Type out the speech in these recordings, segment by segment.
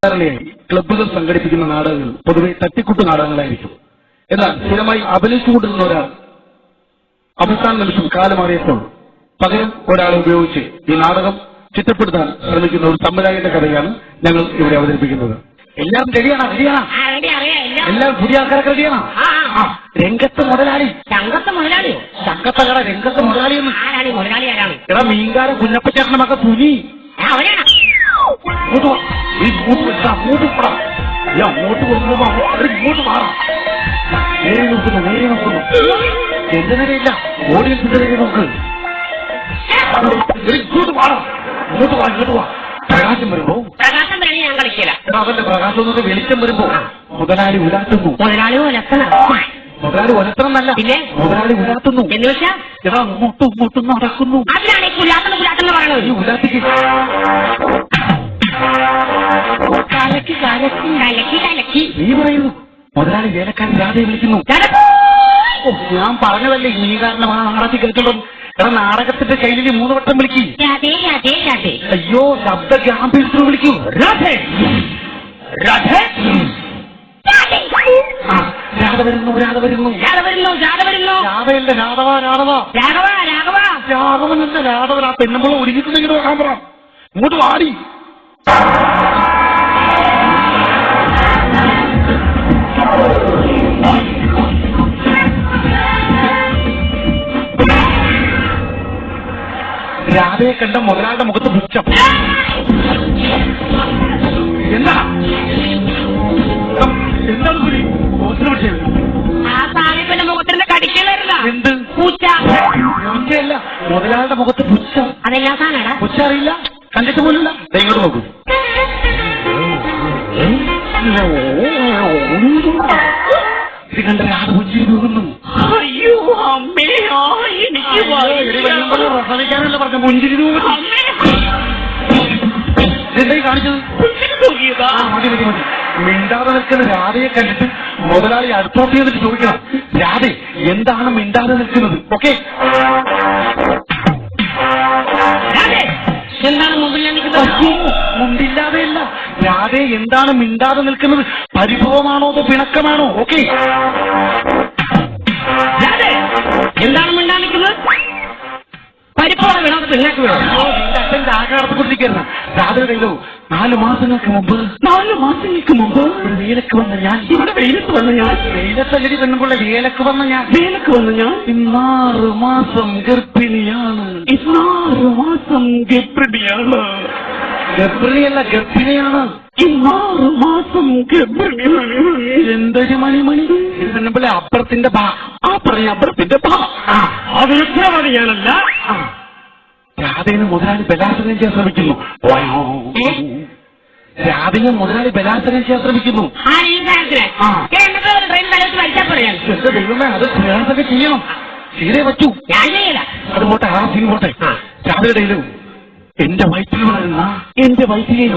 ക്ലബ്ബുകൾ സംഘടിപ്പിക്കുന്ന നാടകങ്ങൾ പൊതുവെ തട്ടിക്കൂട്ട് നാടകങ്ങളായിരിക്കും. എന്നാൽ സ്ഥിരമായി അഭിനയിച്ചുകൊണ്ടിരുന്ന ഒരാൾ അവസാന നിമിഷം കാലമാറിയപ്പോൾ പകരം ഒരാളെ ഉപയോഗിച്ച് ഈ നാടകം ചിട്ടപ്പെടുത്താൻ ശ്രമിക്കുന്ന ഒരു സംവിധായകന്റെ കഥയാണ് ഞങ്ങൾ ഇവിടെ അവതരിപ്പിക്കുന്നത്. എല്ലാവരും റെഡിയാണോ? എല്ലാവരും പുതിയ ആൾക്കാരൊക്കെ റെഡിയാണോ? രംഗത്ത് മുതലാളി. ചങ്കത്തകട രംഗത്ത് മുതലാളിയെന്ന്. എടാ മീൻകാരൻ കുഞ്ഞപ്പച്ചേട്ടന്റെ മക്ക തുനി. അങ്ങോട്ട് കൊണ്ടുപോ, ഇങ്ങോട്ട് മാറാം. നേരെ നോക്കുന്നു എന്റെ നേരെയില്ല, ഓഡിയൻസിന്റെ നേരെ നോക്ക്. ഇങ്ങോട്ട് മാറാം, ഇങ്ങോട്ട് വാ. പ്രകാശം വരുമ്പോ അവന്റെ പ്രകാശം ഒന്നും വെളിച്ചം വരുമ്പോ മുതലാളി ഉലാത്തുന്നു. മുതലാളി ഒലത്തണമെന്നല്ല, മുതലാളി ഉലാത്തുന്നു. എടാ അങ്ങോട്ടും നടക്കുന്നു. ഈ ഉലാത്തിക്ക് നീ പറയുന്നു മുതലാളി വേലക്കാരൻ രാധയെ വിളിക്കുന്നു. ഞാൻ പറഞ്ഞതല്ലേ നീ കാരണം നാടകത്തിൽ കേൾക്കണം. എടാ നാടകത്തിന്റെ കയ്യിൽ 3 വട്ടം വിളിക്കും. അയ്യോ ശബ്ദ ഗാംഭീര്യത്തിൽ വിളിക്കൂ. രാധ വരുന്നു. രാധയല്ല രാഘവനല്ല രാഘവൻ. ആ പെണ്ണുമ്പോൾ ഒരുങ്ങിട്ടുണ്ടെങ്കിൽ നോക്കാൻ പറ. ഇങ്ങോട്ട് വാടി. രാധയെ കണ്ട മുതലാളുടെ മുഖത്ത് പുച്ഛം. എന്താണ് വിഷയം? എന്ത് പൂച്ചയല്ല, മുതലാളുടെ മുഖത്ത് പുച്ഛം. പുച്ഛ അറിയില്ല, കണ്ടിട്ട് പോലില്ല. ഇങ്ങോട്ട് നോക്കൂ. ഇത് കണ്ട രാധ പുഞ്ചിരി പോകുന്നു. അയ്യോ അമ്മേ, എനിക്ക് പ്രസവിക്കാനല്ല പറഞ്ഞ പുഞ്ചിരി പോകുന്നു. എന്തായി കാണിച്ചത്? മതി. മിണ്ടാതെ നിൽക്കുന്ന രാധയെ കണ്ടിട്ട് മുതലാളി അടുത്തോട്ട് ചെയ്തിട്ട് ചോദിക്കണം, രാധ എന്താണ് മിണ്ടാതെ നിൽക്കുന്നത്? ഓക്കെ, എന്താണ് മുണ്ടില്ലാതെയല്ല. രാധ എന്താണ് മിണ്ടാതെ നിൽക്കുന്നത്? പരിഭവമാണോ അതോ പിണക്കമാണോ? ഓക്കെ, എന്താണ് മിണ്ടാതെ നിൽക്കുന്നത്? പരിഭവം വേണോ അതോ പിണക്കം വേണോ? അച്ഛൻ്റെ ആകാരത്തെക്കുറിച്ചിരിക്കുന്നു. രാധയുടെയോ 4 മാസങ്ങൾക്ക് മുമ്പ് ഒരു വേലക്ക് വന്ന ഞാൻ. ഇവിടെ വെയിലത്ത് വന്ന ഞാൻ. വെയിലത്തല്ലടി പെണ്ണുമ്പോൾ വേലക്ക് വന്ന ഞാൻ. 6 മാസം ഗർഭിണിയാണ്. ഗർഭിണിയല്ല, ഗർഭിണിയാണ്. 6 മാസം ഗർഭിണിയാണ്. എന്തൊരു മണി പെണ്ണുമ്പോൾ അപ്പുറത്തിന്റെ അപ്പുറത്തിന്റെ ഞാനല്ല. രാധയെ മുതലാളി ബലാത്സംഗം ചെയ്യാൻ ശ്രമിക്കുന്നു. രാധയെ മുതലാളി ബലാത്സംഗം ചെയ്യാൻ ശ്രമിക്കുന്നു. എന്റെ ദൈവമേ, അത് പ്രയാസമൊക്കെ ചെയ്യണം. ചെയ്തേ പറ്റൂ. അത് പോട്ടെ, ആ സീൻ പോട്ടെ. രാധയുടെയിലും എന്റെ വയറ്റിൽ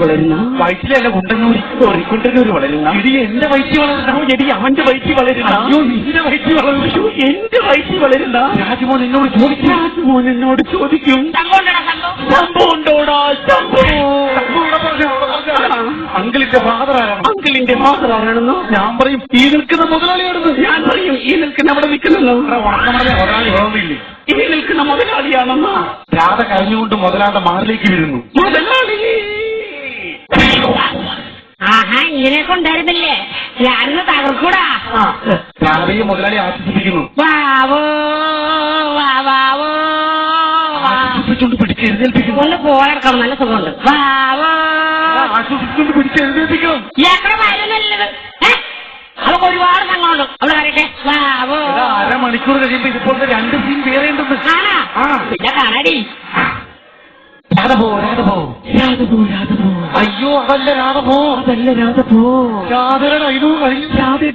വളരുന്ന വയറ്റിലല്ല കുണ്ടന്നൂർ വളരുന്ന ഇടി എന്റെ വയറ്റിൽ വളരുന്ന എടി അവന്റെ വയറ്റിൽ വളരുന്ന. അയ്യോ നിന്റെ വയറ്റിൽ വളരുന്ന എന്റെ വയറ്റിൽ വളരുന്ന. രാജ്മോൻ എന്നോട് ചോദിക്കും സംഭവം ഉണ്ടോടാ? അങ്കിളിന്റെ ഫാദർ ആരാണെന്നോ? ഞാൻ പറയും ഈ നിൽക്കുന്ന മുതലാളിയാണെന്ന്. ഞാൻ പറയും ഈ നിൽക്കുന്ന അവിടെ നിൽക്കുന്നെന്നോ? മുതലാളി ഓർമ്മയില്ലേ? ഈ നിൽക്കുന്ന മുതലാളിയാണെന്നോ? രാധ കരഞ്ഞുകൊണ്ട് മുതലാളുടെ മാറിലേക്ക് വരുന്നു. മുതലാളി ഇങ്ങനെ കൊണ്ടായിരുന്നില്ലേ? ഞാനിന്ന് തകർക്കൂടാ. രാധയെ മുതലാളി ആശ്വസിപ്പിക്കുന്നു. ആശ്വസിപ്പിച്ചുകൊണ്ട് പിടിച്ചെഴുന്നേൽപ്പിക്കുന്നു. ഒന്ന് പോളർക്കണം, നല്ല സുഖമുണ്ട്. ആശ്വസിച്ചുകൊണ്ട് പിടിച്ചെഴുന്നേൽപ്പിക്കണം. അതൊക്കെ ഒരുപാട് സംഘമുണ്ട്. അവിടെ വരട്ടെ. 1/2 മണിക്കൂർ കഴിയുമ്പോ ഇതുപോലത്തെ 2 സീൻ വേറെ ഉണ്ടെന്ന്. പിന്നെ കാണാടി. രാധ പോ. അയ്യോ അതല്ല രാധ പോ. രാധയുടെ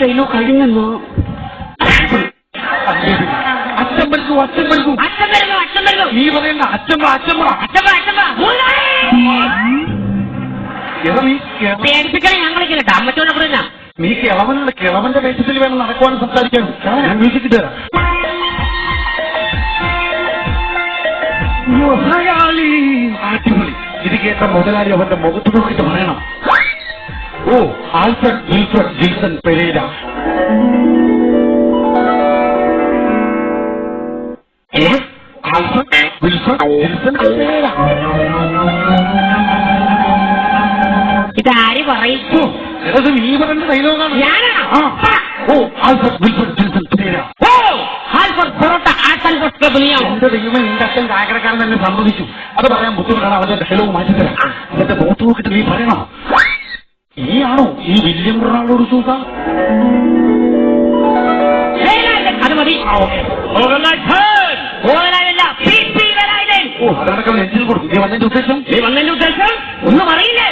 ഡയലോഗ് കഴിഞ്ഞെന്നോ? അച്ഛൻ പഠിക്കൂ. നീ പറയണ്ട, അച്ഛൻ പേടിപ്പിക്കണേ. ഞാൻ കളിക്കലട്ടോ, അമ്മച്ചോടെ പറഞ്ഞ നീ കിളവന്റെ വേഷത്തിൽ വേണം നടക്കുവാനും സംസാരിക്കാനും. ഞാൻ മ്യൂസിക് തരാം. അടിപൊളി. ഇത് കേട്ട മുതലാളി അവന്റെ മുഖത്ത് നോക്കിയിട്ട് പറയണം, ആൽഫ്രഡ് വിൽഫ്രഡ് ജിൽസൺ പെരേര. ആൽഫ്രഡ് വിൽഫ്രഡ് ജിൽസൺ പെരേര. ഇതാര് പറയിച്ചു? ഇത് നീ പറഞ്ഞ ഡയലോഗാണ്. ഓ ആൽഫ്രഡ് വിൽഫ്രഡ് ജിൽസൺ പെരേര. ഓ ആൽഫ്രഡ് പൊറോട്ട ആൽഫ്രഡ് ബനിയാൻ. എന്റെ ദൈവമേ, നിന്റെ അച്ഛൻ ചായക്കടക്കാരൻ തന്നെ സമ്മതിച്ചു. അത് പറയാൻ ബുദ്ധിമുട്ടാണ്. അവന്റെ ഡയലോഗ് മാറ്റിത്തരാം. എന്നിട്ട് ബോട്ട് നോക്കിട്ട് നീ പറയണം, നീയാണോ ഈ വില്യം റൊണാൾഡോട് സൂസ? അത് മതി. അതടക്കം നെഞ്ചിൽ കൊടുക്കും. നീ വന്നതിന്റെ ഉദ്ദേശം? ഒന്നും അറിയില്ലേ?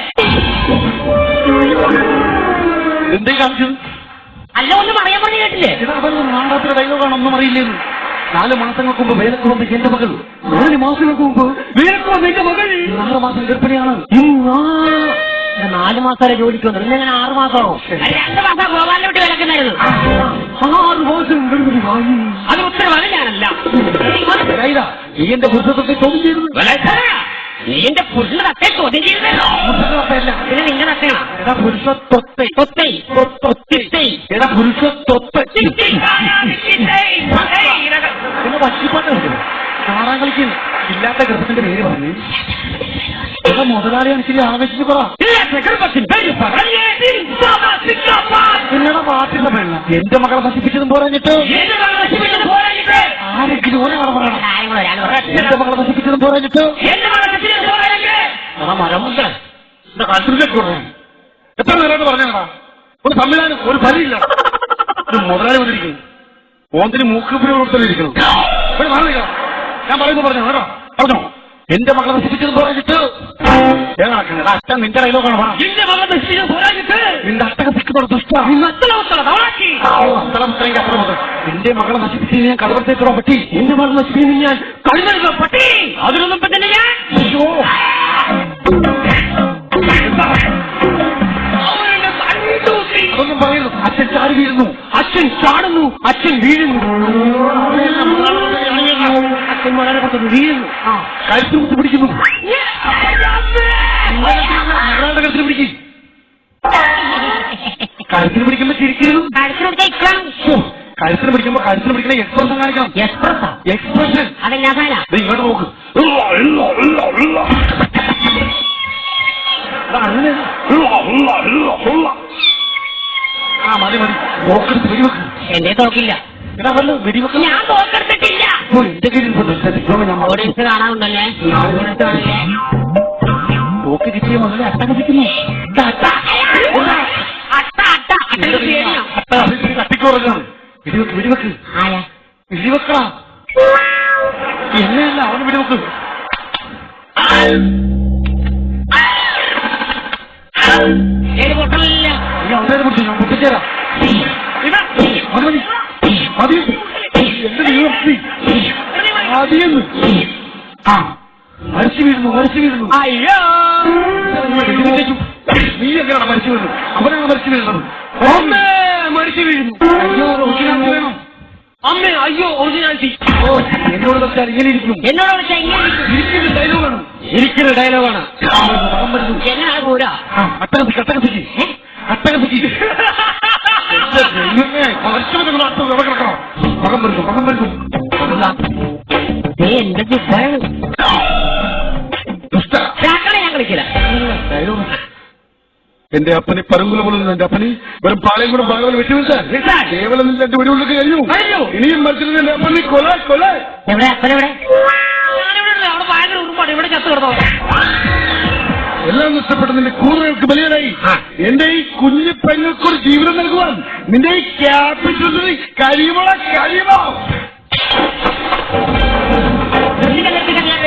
എന്തേ കാണിച്ചത്? അല്ല, ഒന്നും അറിയാൻ വേണ്ടി കേട്ടില്ലേ? അതൊന്നും നാടാത്ര ഡയലോഗാണ്. ഒന്നും അറിയില്ലേന്ന്. 4 മാസങ്ങൾക്ക് മുമ്പ് വേലക്ക് വന്ന എന്റെ മകൾ 4 മാസങ്ങൾക്ക് മുമ്പ് വേലക്ക് വന്ന എന്റെ മകൾ 6 മാസം ഗർഭിണിയാണ്. 4 മാസം ജോലിക്ക് വന്നു. ഇങ്ങനെ 6 മാസമാവും. 2 മാസം ഗോപാലിലോട്ട് വിലക്കുന്നായിരുന്നു. 6 മാസം ഗർഭിണി വാങ്ങി. അത് ഉത്തരവാദി ഞാനല്ല. നീ എന്റെ പുരുഷത്തെ ചോദ്യം ചെയ്തു. നീ എന്റെ പുരുഷത്തെ ചോദ്യം ചെയ്തല്ലോ. പിന്നെ നിന്റെ തട്ടയാണ്. എടാ പുരുഷത്വത്തെ എടാ പുരുഷത്വത്തെ പിന്നെ പറ്റിപ്പാട്ട് കളിക്കുന്നു. കാണാൻ കളിക്കുന്നു. ഇല്ലാത്ത ഗർഭത്തിന്റെ പേര് പറഞ്ഞു. എടാ മുതലാളിയാണ് ഇച്ചിരി ആവേശിച്ച് പറ. പിന്നീട് പാട്ടിന്റെ പെണ്ണ എന്റെ മകളെ നശിപ്പിച്ചതും പോരാഞ്ഞിട്ട് ആരെങ്കിലും ഒരാളെ പറയണം. എന്റെ മകളെ നശിപ്പിച്ചതും പോരാഞ്ഞിട്ട് മരമുണ്ട്. എത്ര നേരമായിട്ട് പറഞ്ഞാ ഒരു സംവിധാനം, ഒരു പരിയില്ല. ഒരു മുതലാളി വന്നിരിക്കുന്നു. ഓന്തിന് മൂക്കുപിടിക്കണം. ഞാൻ പറയുന്നു പറഞ്ഞു കേട്ടോ. പറഞ്ഞോ, എന്റെ മകളെ നശിപ്പിച്ചത് പോരാഞ്ഞിട്ട് അച്ഛൻ നിന്റെ ഡയലോഗാണ്. എന്റെ മകളെ നശിപ്പിച്ചത് പോരാഞ്ഞിട്ട് നിന്റെ അട്ടകത്തിക്കുന്ന ദുഷ്ട എന്റെ മകളെ നശിപ്പിച്ച് ഞാൻ കടവത്തേക്കോ പറ്റി. എന്റെ മകളെ നശിപ്പിച്ച് ഞാൻ കഴിവെടുക്കോ പട്ടി. അതിനൊന്നും പറ്റില്ല. ഞാൻ അതൊന്നും പറയുന്നു. അച്ഛൻ ചാടി വീഴുന്നു, അച്ഛൻ ചാടുന്നു, അച്ഛൻ വീഴുന്നു, അച്ഛൻ വളരെ പെട്ടെന്ന് വീഴുന്നു. കഴുത്തിൽ കുത്തി പിടിക്കുന്നു. കഴുത്തിൽ പിടിക്കും. കഴുത്തിന് പിടിക്കുമ്പോ ചിരിക്കുന്നു. കഴുത്തിന് പിടിക്കുമ്പോ കഴുത്തിന് പിടിക്കുന്ന എക്സ്പ്രഷൻ കാണിക്കണം. എക്സ്പ്രഷൻ ഇങ്ങോട്ട് നോക്ക്. അങ്ങനെ മതി മതി. തോക്കെടുത്ത് വെടിവെക്ക്. എന്റെ തോക്കില്ല. എടാ വല്ല വെടിവെക്ക. ഞാൻ തോക്കെടുത്തിട്ടില്ല. എന്റെ കയ്യിൽ ഓഡിയൻസ് കാണാറുണ്ടല്ലേ? തോക്ക് കിട്ടിയ മകളെ അട്ടകപ്പിക്കുന്നു. തട്ടിക്കുറങ്ങാണ്. വെടിവെക്ക് വെടിവെക്ക് വെടിവെക്കടാ. എന്നെയല്ല, അവന് വെടിവെക്ക്. പൊട്ടലില്ല. നീ അവരെ പിടിച്ചു. ഞാൻ പൊട്ടിച്ചേരാം. മതി മതി. എന്റെ മതിയെന്ന്. ആ മരിച്ചു വീഴുന്നു, മരിച്ചു വീഴുന്നു. അയ്യോ, നീ എങ്ങനെയാണ് മരിച്ചു വീഴുന്നത്? അവനാണ് മരിച്ചു വീഴുന്നത്. മരിച്ചു വീഴുന്നു. അയ്യോ, ഒറിജിനാലിറ്റി വേണം. അമ്മേ, അയ്യോ ഒറിജിനാലിറ്റി. എന്നോട് വെച്ചാൽ ഇങ്ങനെ ഇരിക്കും. എന്നോട് വെച്ചാൽ ഇങ്ങനെ ഇരിക്കുന്ന ഡയലോഗാണ്. ഇരിക്കുന്ന ഡയലോഗാണ്. മകം വരുന്നു. എന്നാണ് കൂടാ? അട്ടകപ്പിക്ക് അട്ടകപ്പിക്ക് അട്ടകപ്പിക്ക്. മകം വരുന്നു, മകം വരുന്നു. എന്റെ ജിദ്ദാണ്. ഞാൻ കളിക്കില്ല. എന്റെ അപ്പനെ പരങ്കുല പോലും എന്റെ അപ്പനെ വെറും പാളയം കൂടെ ഭാഗങ്ങൾ വെട്ടിവെച്ചാൽ കേവലം എന്റെ വെടിയുള്ളിൽ കഴിഞ്ഞു. ഇനിയും മത്സരം എന്റെ അപ്പനെ കൊല കൊല. എവിടെ അപ്പനെവിടെ? അവിടെ ഭയങ്കര ഉറുമ്പാണ്. ഇവിടെ ചത്തു കിടന്നോ? എല്ലാം നഷ്ടപ്പെട്ട നിന്റെ കൂറുകൾക്ക് ബലിയായി. എന്റെ ഈ കുഞ്ഞു പെങ്ങൾക്കൊരു ജീവിതം നൽകുവാൻ നിന്റെ ഈ ക്യാപിറ്റലിൽ കഴിയുമോ കഴിയുമോ?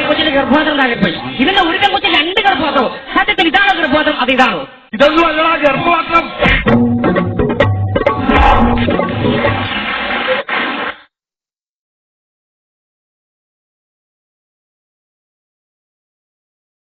കൊച്ചിന് ഗർഭപാത്രം താഴെപ്പോയി. ഇതിന്റെ ഒരു കൊച്ചിന് 2 ഗർഭപാത്രവും. സത്യത്തിൽ ഇതാണോ ഗർഭപാത്രം? അത് ഇതാണോ? ഇതൊന്നും അല്ലടാ ഗർഭപാത്രം.